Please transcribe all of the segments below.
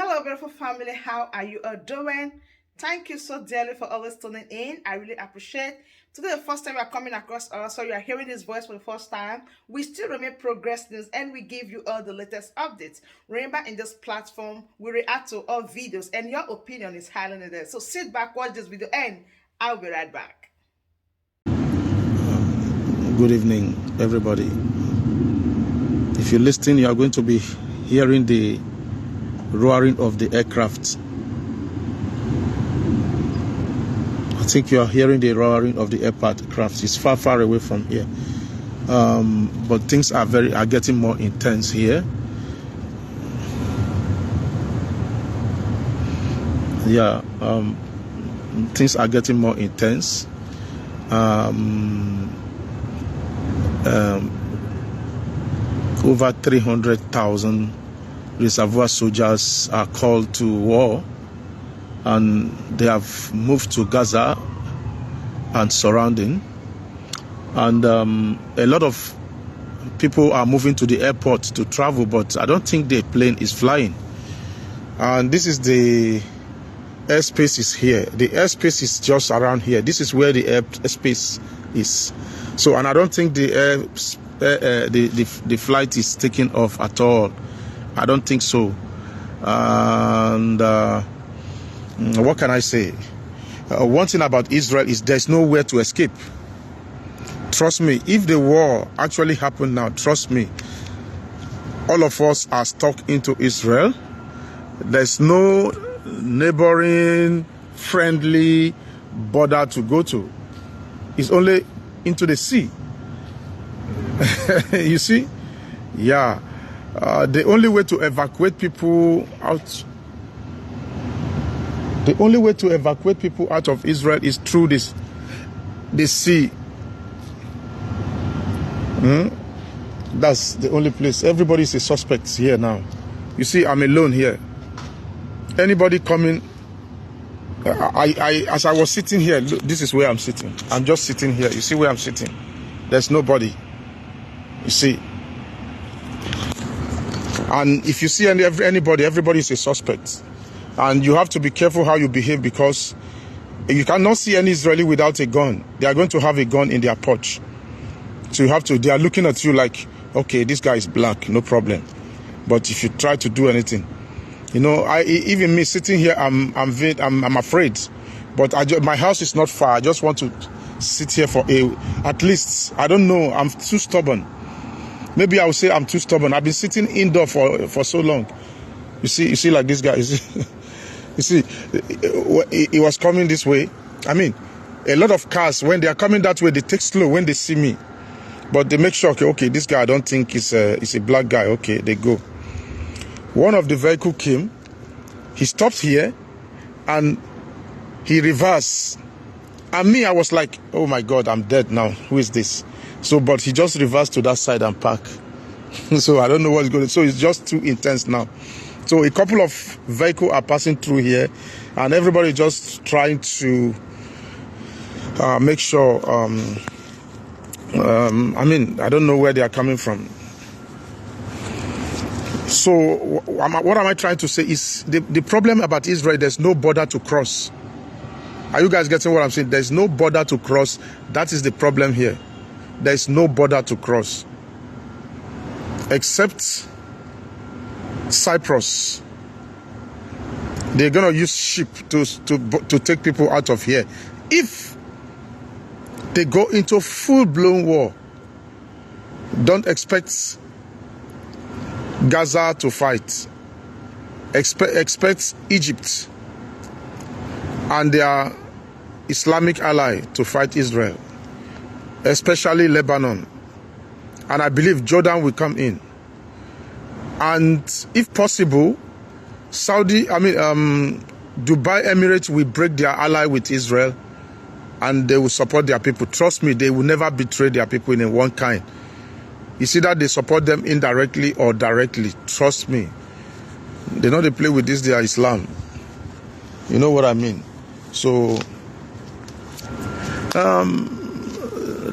Hello, beautiful family. How are you all doing? Thank you so dearly for always tuning in. I really appreciate. Today, the first time you are coming across us, so you are hearing this voice for the first time. We still remain Progress News, and we give you all the latest updates. Remember, in this platform, we react to all videos, and your opinion is highly needed. So sit back, watch this video, and I'll be right back. Good evening, everybody. If you're listening, you are going to be hearing the roaring of the aircraft. I think you are hearing the roaring of the aircraft. It's far, far away from here, but things are getting more intense here. Yeah, things are getting more intense. Over 300,000 reservoir soldiers are called to war, and they have moved to Gaza and surrounding, and a lot of people are moving to the airport to travel, but I don't think the plane is flying. And this is the airspace is here. The airspace is just around here. This is where the airspace is. So, and I don't think the flight is taking off at all. I don't think so. And what can I say? One thing about Israel is there's nowhere to escape. Trust me, if the war actually happened now, trust me, all of us are stuck into Israel. There's no neighboring, friendly border to go to. It's only into the sea. You see? Yeah. The only way to evacuate people out of Israel is through the sea. That's the only place. Everybody is a suspect here now. You see, I'm alone here. Anybody coming? As I was sitting here, look, this is where I'm sitting. I'm just sitting here. You see where I'm sitting? There's nobody. You see? And if you see anybody, everybody is a suspect. And you have to be careful how you behave, because you cannot see any Israeli without a gun. They are going to have a gun in their pouch. So they are looking at you like, okay, this guy is black, no problem. But if you try to do anything, even me sitting here, I'm afraid. But my house is not far. I just want to sit here for at least, I don't know, I'm too stubborn. Maybe I would say I'm too stubborn. I've been sitting indoor for so long. You see, like this guy. You see, he was coming this way. I mean, a lot of cars, when they are coming that way, they take slow when they see me. But they make sure, okay, this guy, I don't think is a black guy. Okay, they go. One of the vehicle came. He stopped here, and he reversed. And me, I was like, oh my God, I'm dead now. Who is this? So, but he just reversed to that side and parked. So I don't know what's going on. So it's just too intense now. So a couple of vehicles are passing through here, and everybody just trying to make sure. I mean, I don't know where they are coming from. So what am I trying to say is the problem about Israel, there's no border to cross. Are you guys getting what I'm saying? There's no border to cross. That is the problem here. There's no border to cross. Except Cyprus. They're going to use ship to take people out of here. If they go into full-blown war, don't expect Gaza to fight. Expect Egypt and their Islamic ally to fight Israel, especially Lebanon. And I believe Jordan will come in. And if possible, Dubai Emirates will break their ally with Israel, and they will support their people. Trust me, they will never betray their people in one kind. You see that they support them indirectly or directly. Trust me. They know they play with this, they are Islam. You know what I mean? So,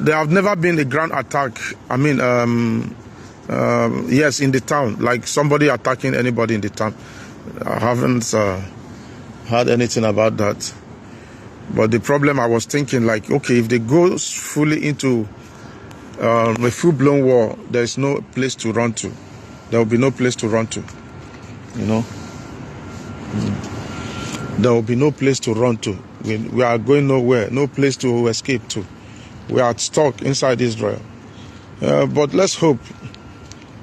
there have never been a ground attack. I mean, yes, in the town, like somebody attacking anybody in the town. I haven't heard anything about that. But the problem, I was thinking, like, okay, if they go fully into a full-blown war, there is no place to run to. There will be no place to run to, you know. There will be no place to run to. We are going nowhere, no place to escape to. We are stuck inside Israel. But let's hope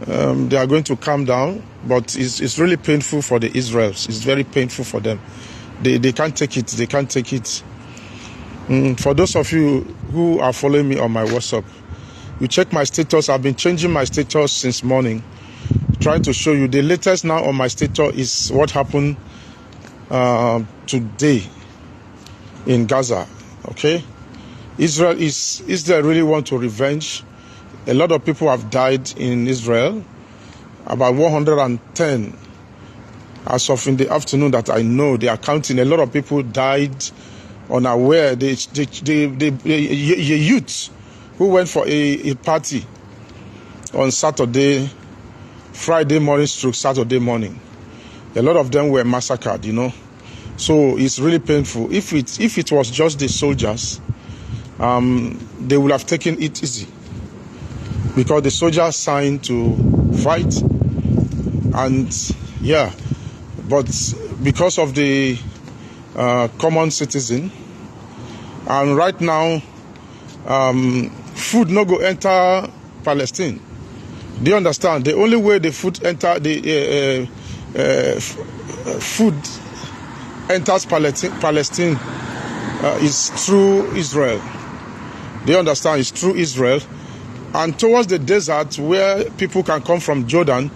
they are going to calm down. But it's really painful for the Israelis. It's very painful for them. They can't take it. They can't take it. For those of you who are following me on my WhatsApp, you check my status. I've been changing my status since morning, trying to show you. The latest now on my status is what happened today in Gaza. Okay, Israel really want to revenge. A lot of people have died in Israel, about 110 as of in the afternoon that I know. They are counting. A lot of people died unaware. The youth who went for a party on Saturday, Friday morning stroke Saturday morning, a lot of them were massacred, you know. So it's really painful. If it was just the soldiers, they would have taken it easy, because the soldiers signed to fight. And yeah, but because of the common citizen, and right now food no go enter Palestine. Do you understand? The only way the food enter food enters Palestine is through Israel. Do you understand? It's through Israel. And towards the desert where people can come from Jordan,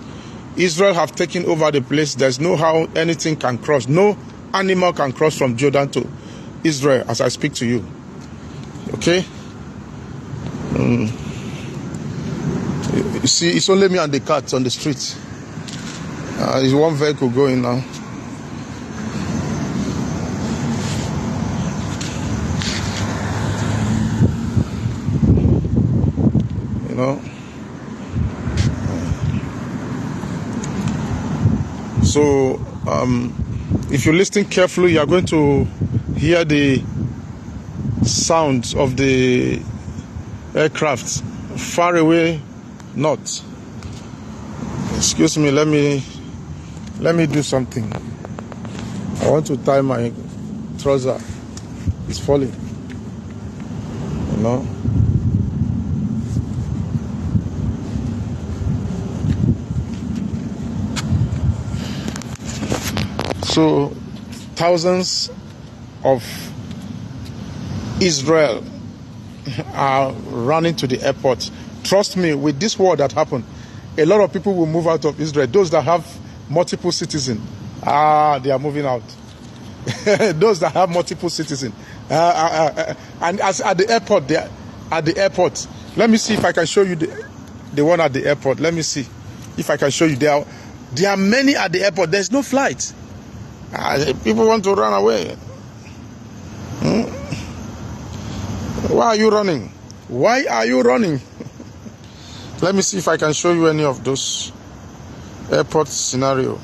Israel have taken over the place. There's no how anything can cross. No animal can cross from Jordan to Israel as I speak to you. Okay? You see, it's only me and the cat on the street. There's one vehicle going now. You know? So, if you listen carefully, you are going to hear the sounds of the aircraft far away north. Excuse me, let me do something. I want to tie my trouser. It's falling. You know? So thousands of Israel are running to the airport. Trust me, with this war that happened, a lot of people will move out of Israel. Those that have multiple citizens, they are moving out. Those that have multiple citizens, and as at the airport, let me see if I can show you the one at the airport. Let me see if I can show you. There are many at the airport. There's no flight. People want to run away. Why are you running? Why are you running? Let me see if I can show you any of those airport scenario.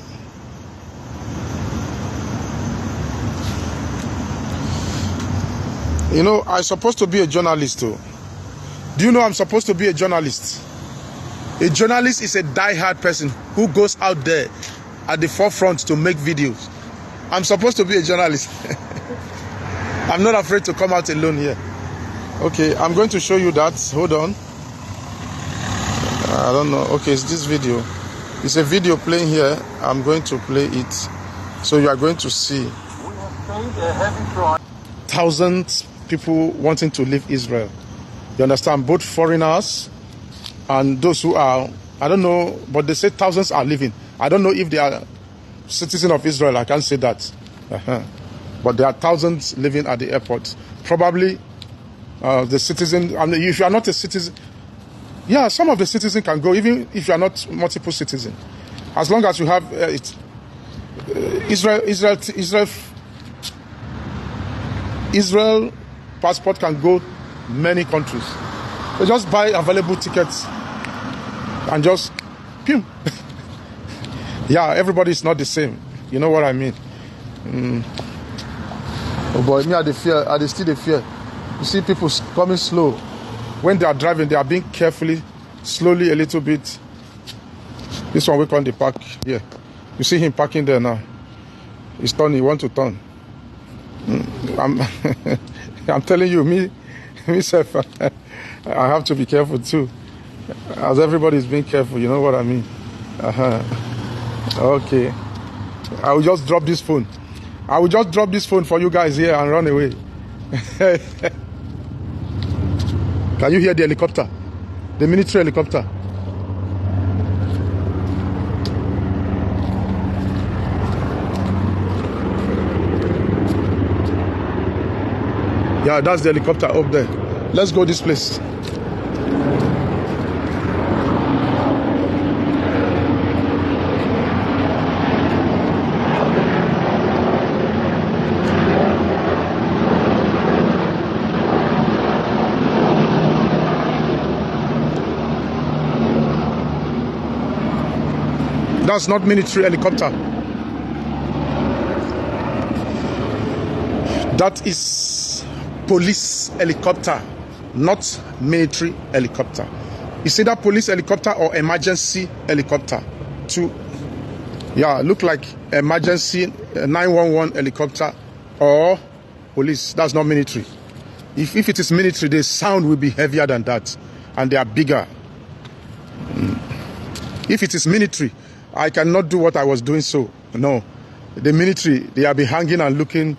You know, I'm supposed to be a journalist too. Do you know I'm supposed to be a journalist? A journalist is a die-hard person who goes out there at the forefront to make videos. I'm supposed to be a journalist. I'm not afraid to come out alone here. Okay, I'm going to show you that. Hold on. I don't know. Okay, it's this video. It's a video playing here. I'm going to play it. So you are going to see thousands of people wanting to leave Israel. You understand? Both foreigners and those who are, I don't know, but they say thousands are leaving. I don't know if they are citizens of Israel. I can't say that. But there are thousands living at the airport. Probably the citizen, I mean, if you are not a citizen, yeah, some of the citizens can go, even if you are not multiple citizen. As long as you have Israel passport can go many countries. So just buy available tickets and just, pew. Yeah, everybody is not the same. You know what I mean? Oh boy, me I dey fear. I dey still dey fear. You see people coming slow. When they are driving, they are being carefully, slowly a little bit. This one we call the park here. You see him parking there now. He's turning. He want to turn. I'm telling you, myself, I have to be careful too. As everybody is being careful, you know what I mean? Okay. I will just drop this phone. I will just drop this phone for you guys here and run away. Can you hear the helicopter? The military helicopter. Yeah, that's the helicopter up there. Let's go this place. That's not military helicopter. That is police helicopter, not military helicopter. It's either police helicopter or emergency helicopter. Look like emergency 911 helicopter or police. That's not military. If it is military, the sound will be heavier than that, and they are bigger. If it is military, I cannot do what I was doing. So no, the military, they have been hanging and looking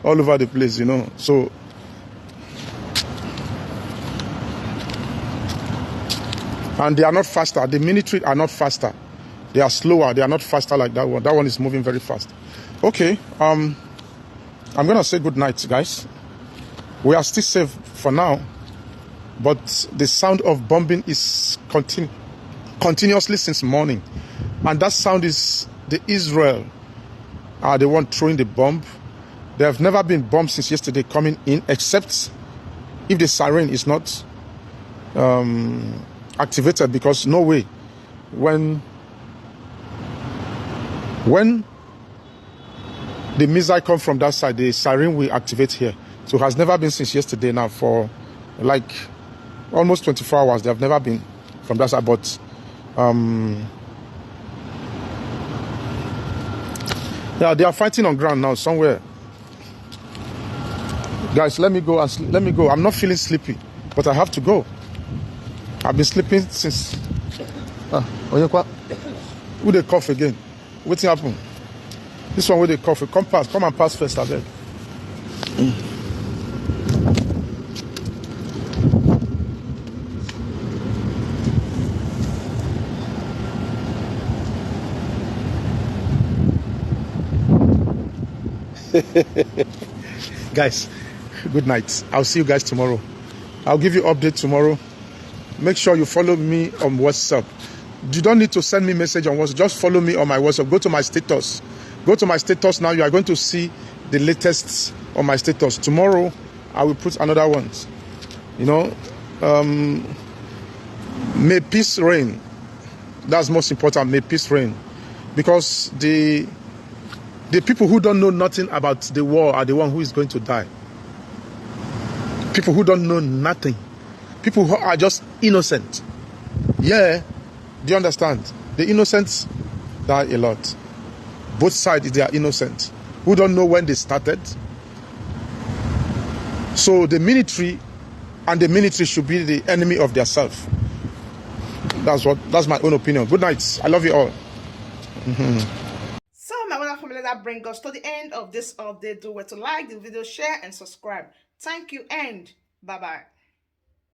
all over the place, you know. So and they are not faster. The military are not faster. They are slower. They are not faster like that one. That one is moving very fast. Okay. I'm gonna say good night, guys. We are still safe for now, but the sound of bombing is continuously since morning, and that sound is the Israel are the one throwing the bomb. There have never been bombs since yesterday coming in, except if the siren is not activated, because no way when the missile come from that side, the siren will activate here. So it has never been since yesterday now for like almost 24 hours. They have never been from that side, but yeah, they are fighting on ground now somewhere. Guys, let me go. I'm not feeling sleepy, but I have to go. I've been sleeping since. Who they cough again? What's happened? This one where they cough. Come and pass first, I beg. Guys, good night. I'll see you guys tomorrow. I'll give you update tomorrow. Make sure you follow me on WhatsApp. You don't need to send me message on WhatsApp. Just follow me on my WhatsApp. Go to my status. Go to my status now. You are going to see the latest on my status. Tomorrow, I will put another one. You know, may peace reign. That's most important. May peace reign. Because the people who don't know nothing about the war are the one who is going to die. People who don't know nothing. People who are just innocent. Yeah, do you understand? The innocents die a lot. Both sides, they are innocent. Who don't know when they started. So the military should be the enemy of their self. That's my own opinion. Good night. I love you all. So my wonderful family, that brings us to the end of this update. Do well to like the video, share, and subscribe. Thank you, and bye-bye.